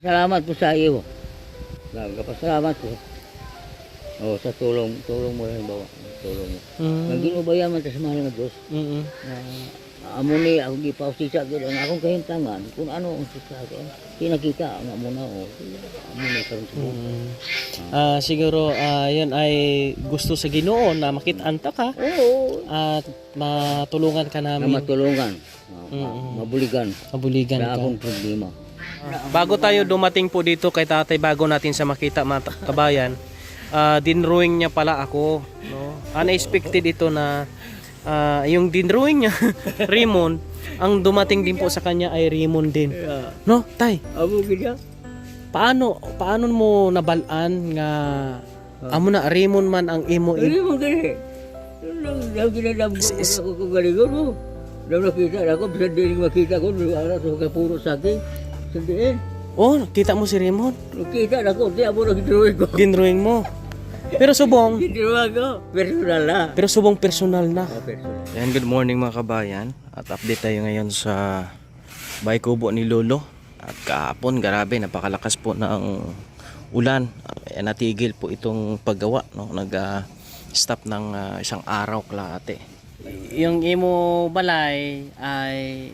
Salamat po sa iyo. Nagpasalamat ko. Sa tulong mo rin bawa. Tulong mo. Ang ginubayan man sa mahal nga Diyos. Amo ni ako gipausisa gid ang akong kahintangan kung ano ang sisa ko. Kinakita ang amo na amo ni karon sa siguro yun ay gusto sa Ginoo na makitaan ta ka. Oo. At matulungan ka Na namin. matulungan. Mabuligan. Mabuligan Sa ka. akong problema. Bago tayo dumating po dito kay tatay, bago natin sa makita mga kabayan, dinrowing niya pala ako. No? Unexpected ito na yung dinrowing niya, Raymond, ang dumating din po sa kanya ay Raymond din. No, tay? Amo gid. Paano mo nabalaan nga amo na Raymond man ang imo Hindi mo gani. Lang ginadam ko ko galigon mo. Daw nakita ako bisa dili makita ko ara sa kapuro sa akin. Sandiin. Oh, kita mo si Raymond? Nakita ako di amo nagdrawing ko. Dinrowing mo. Pero subong, Gidrawing ko. Personal na. pero subong personal na. Personal. Yan, good morning mga kabayan. At update tayo ngayon sa bahay kubo ni Lolo. At kahapon, grabe, napakalakas po ng ulan. Natigil po itong paggawa. No? Nag-stop ng isang araw kalahati. Yung imo balay ay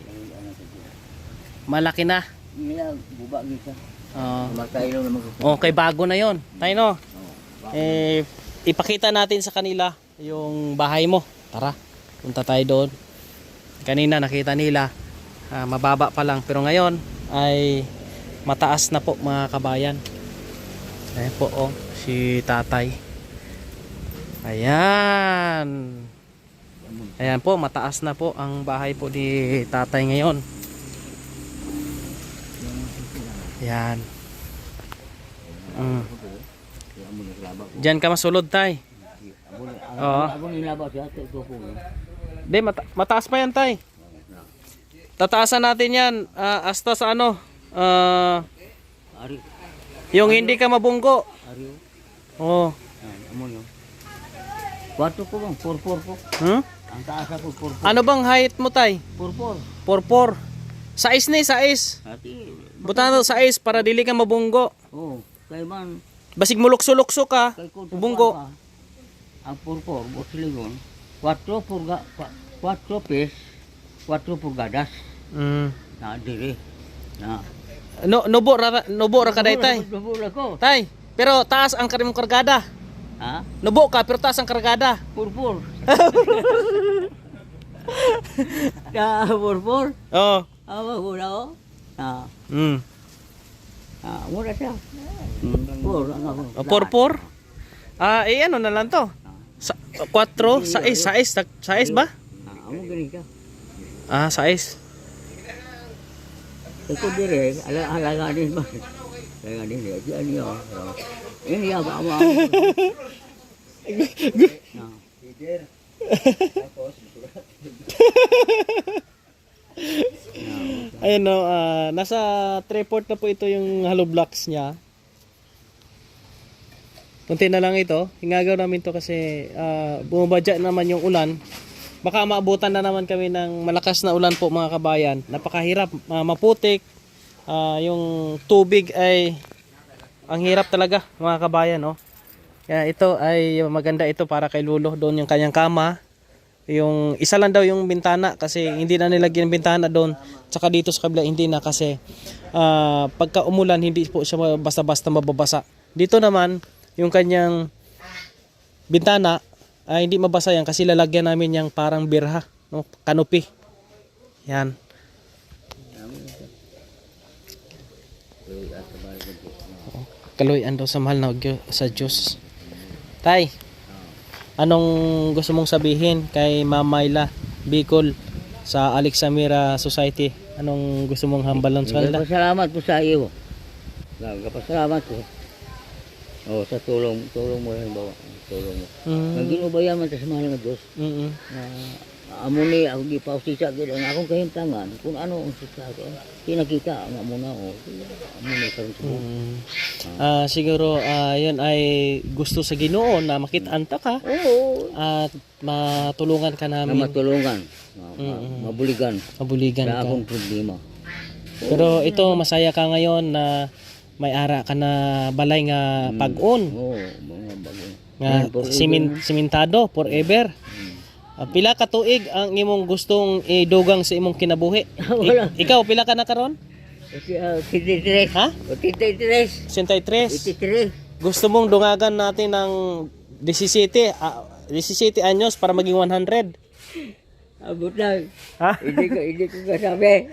malaki na. Ila buba gid ka. Matay lang naman ko. Okay, bago na yon. Tayo no. Ipakita natin sa kanila yung bahay mo. Tara, punta tayo doon. Kanina nakita nila mababa pa lang, pero ngayon ay mataas na po mga kabayan. Ayan po si tatay. Ayan. Ayan po, mataas na po ang bahay po ni tatay ngayon. Ayan. Diyan ka masulod tay. Oo. Amo nilaba siya to ko. Di, mataas pa yan tay. Tataasan natin yan hasta sa ano. Ari. Yung hindi ka mabunggo. Ari. Oo. Amo yo. Kwarto ko bang 44 ko. Ang taas ako 44. Ano bang height mo tay? 44. 44. Sais ni, sais. Ati. Buta na sais para dili ka mabunggo. Kay man Basig mulukso-lukso ka, kay ko bunggo. Ang 44 botligon. 4 purga 4 pes. 4 purgadas. Na dire. Na. Nubo ra ka day tay. Nubo ra ko. Tay, pero taas ang karimong kargada. Ha? Nubo ka pero taas ang kargada. Purpur. Ya purpur. Oo. Awa ko na o. Mura siya. Pur, ano ko. Purpur. Ano na lang to? 4, 6 ba? Amo gani ka. 6. Ito dire, alaga din ba? Alaga din dia. Diyan niyo. Ini ya ba amo. Leader. Tapos Ayun no, nasa 3/4 na po ito yung hollow blocks niya. Kunti na lang ito. Hingagaw namin to kasi bumabadya naman yung ulan. Baka maabutan na naman kami ng malakas na ulan po mga kabayan. Napakahirap, maputik. Yung tubig ay ang hirap talaga mga kabayan. No? Kaya ito ay maganda ito para kay Lulo. Doon yung kanyang kama. Yung isa lang daw yung bintana kasi hindi na nilagyan ng bintana doon. Tsaka dito sa kabila hindi na kasi pagka umulan hindi po siya basta-basta mababasa. Dito naman yung kanyang bintana ay hindi mabasa yan kasi lalagyan namin yung parang birha, no? Canopy. Yan. Kaluyan daw sa mahal na sa Diyos. Tay, anong gusto mong sabihin kay Ma'am Myla Bicol sa Alexamira Society? Anong gusto mong hambalon sa kanila? Salamat po sa iyo. Salamat ko. Sa tulong mo rin bawa. Tulong mo. Ang ginubayan man sa mahal nga Diyos. Amo ni ako gipausisa gid ang akong kahintangan kung ano ang sisa ko. Kinakita ang amo na amo ni karon sa siguro yun ay gusto sa Ginoo na makitaan ta ka. Oo. At matulungan ka Na namin. matulungan. Mabuligan. Mabuligan Sa ka. akong problema. Pero ito masaya ka ngayon na may ara ka na balay nga pag-on. Oo, mga bago. Nga Yan, forever. simentado forever. Pila ka tuig ang imong gustong idugang sa imong kinabuhi? Wala. Ikaw pila ka na karon? 83. Ha? 83. 63. 83. Gusto mong dungagan natin ng 17 anyos para maging 100? Abot lang. Ha? Hindi ko kasabi.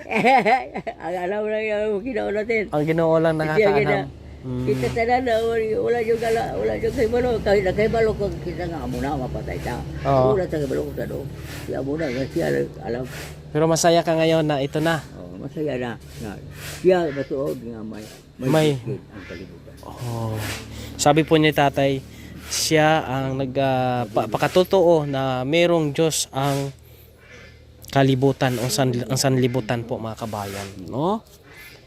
Ang alam lang yung kinaon natin. Ang Ginoo lang nakakaanam. Kita tanan na wala yung gala, wala yung kay balo, kahit na kay balo ko kita nga amo na mapatay ta. Oo. Wala ta kay balo ko sa do. Siya mo na siya alam. Pero masaya ka ngayon na ito na. Oh, masaya na. Siya matuod nga May- ang kalibutan. Oh. Sabi po ni tatay, siya ang pakatotoo na merong Diyos ang kalibutan o ang sanlibutan po mga kabayan, no?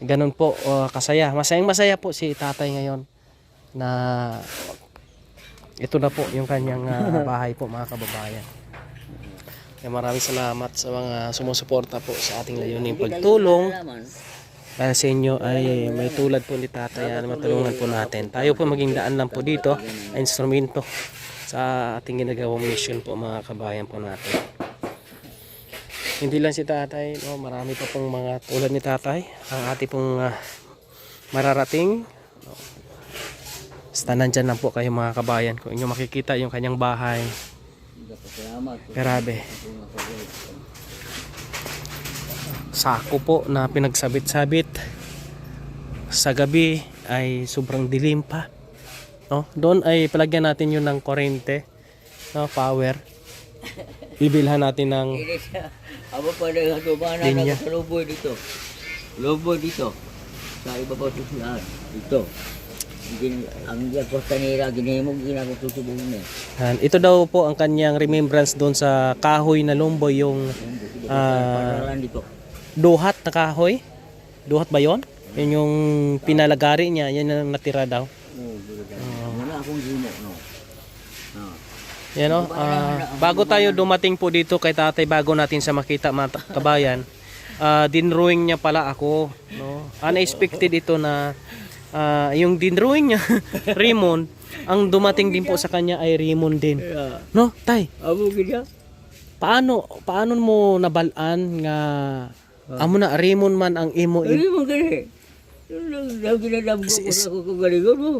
Ganun po kasaya. Masayang-masaya po si tatay ngayon na ito na po yung kanyang bahay po mga kababayan. Kaya maraming salamat sa mga sumusuporta po sa ating layuning pagtulong. Dahil sa inyo ay may tulad po ni tatay na matulungan po natin. Tayo po maging daan lang po dito, instrumento sa ating ginagawang mission po mga kabayan po natin. Hindi lang si tatay, no, marami pa pong mga tulad ni tatay ang ating pong mararating. Basta nandyan lang po kayo mga kabayan. Kung inyo makikita yung kanyang bahay, grabe. Sako po na pinagsabit-sabit. Sa gabi ay sobrang dilim pa, no? Doon ay palagyan natin yun ng kuryente, no, power. Bibilhan natin ng Abo pa na hatubanan Linya. ako sa loboy dito. Loboy dito. Sa ibabaw susulaan. Dito. Ang Costa Nera, ginahimog ginagawa susubuhin eh. Ito daw po ang kanyang remembrance doon sa kahoy na lumboy, yung Paralan dito. duhat na kahoy. Duhat ba yon? Yun yung pinalagari niya, yan ang natira daw. Wala akong himo, no. Yan o, bago tayo dumating po dito kay tatay, bago natin sa makita mga kabayan, dinrowing niya pala ako, no? Unexpected ito na yung dinrowing niya, Raymond, ang dumating din po sa kanya ay Raymond din. No, tay? Abo gina. Paano mo nabalaan nga amo na Raymond man ang imo Ay mo gani. Yung ginadam ko kung galigon mo.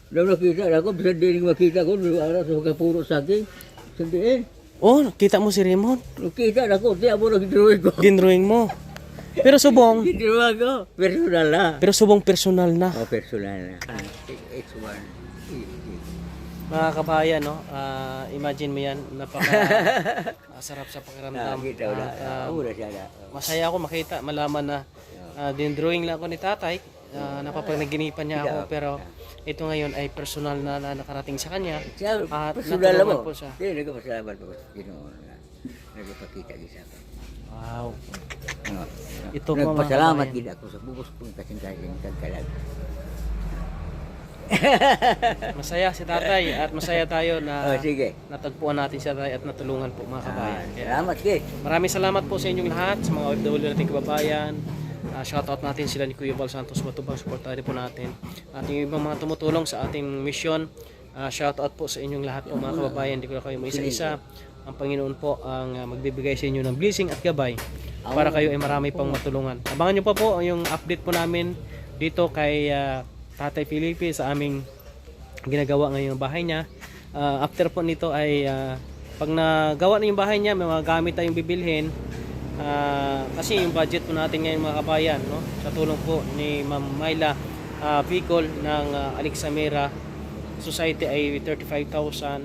Daw nakita ako, bisa din makita ko, ara sa kapuro sa akin. Sandiin. Oh, kita mo si Raymond? Nakita ako, di ako nag-drawing ko. Dinrowing mo. Pero subong, Ginawa ko, personal na. pero subong personal na. Oh, personal na. X1. Mga kabayan, no? Imagine mo yan, sarap sa pakiramdam. Nakita ko na. Ura siya na. Masaya ako makita, malaman na din-drawing lang ako ni tatay. Napapanaginipan niya ako, pero ito ngayon ay personal na nakarating sa kanya. Siya, At personal natulungan mo. po siya. Hindi, nagpasalamat po. Ginoon na. Nagpakita niya sa akin. Wow. No. Ito po, mga Nagpasalamat kabayan. din ako sa bubos kong kasing-kasing kagkalag. Masaya si tatay at masaya tayo na Sige. natagpuan natin siya at natulungan po mga kabayan. Kaya Salamat, Kay. maraming salamat po sa inyong lahat, sa mga OFW nating kababayan. Shoutout natin sila ni Kuya Val Santos Matubang, supportahan po natin. At yung ibang mga tumutulong sa ating mission, shoutout po sa inyong lahat po mga kababayan. Hindi ko na kayo maisa-isa. Ang Panginoon po ang magbibigay sa inyo ng blessing at gabay para kayo ay marami pang matulungan. Abangan nyo pa po yung update po namin dito kay Tatay Felipe sa aming ginagawa ngayon yung bahay niya. After po nito ay pag nagawa na yung bahay niya, may mga gamit tayong bibilhin. Kasi yung budget po natin ngayon mga kabayan, no? Sa tulong po ni Ma'am Myla Bicol ng Alexamera Society ay 35,000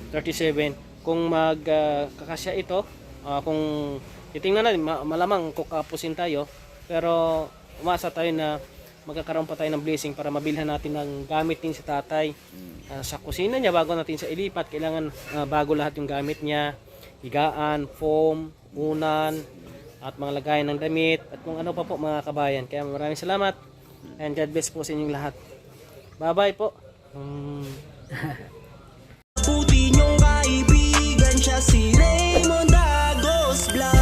37. Kung magkakasya ito, kung titingnan natin, malamang kukapusin tayo, pero umasa tayo na magkakaroon pa tayo ng blessing para mabilhan natin ng gamit din si tatay sa kusina niya. Bago natin sa ilipat, kailangan bago lahat yung gamit niya, higaan, foam, unan, at mga lagayan ng damit, at kung ano pa po mga kabayan. Kaya maraming salamat and God bless po sa inyong lahat. Bye bye po. Puti niyong kaibigan siya si Raymond Agos Blanc.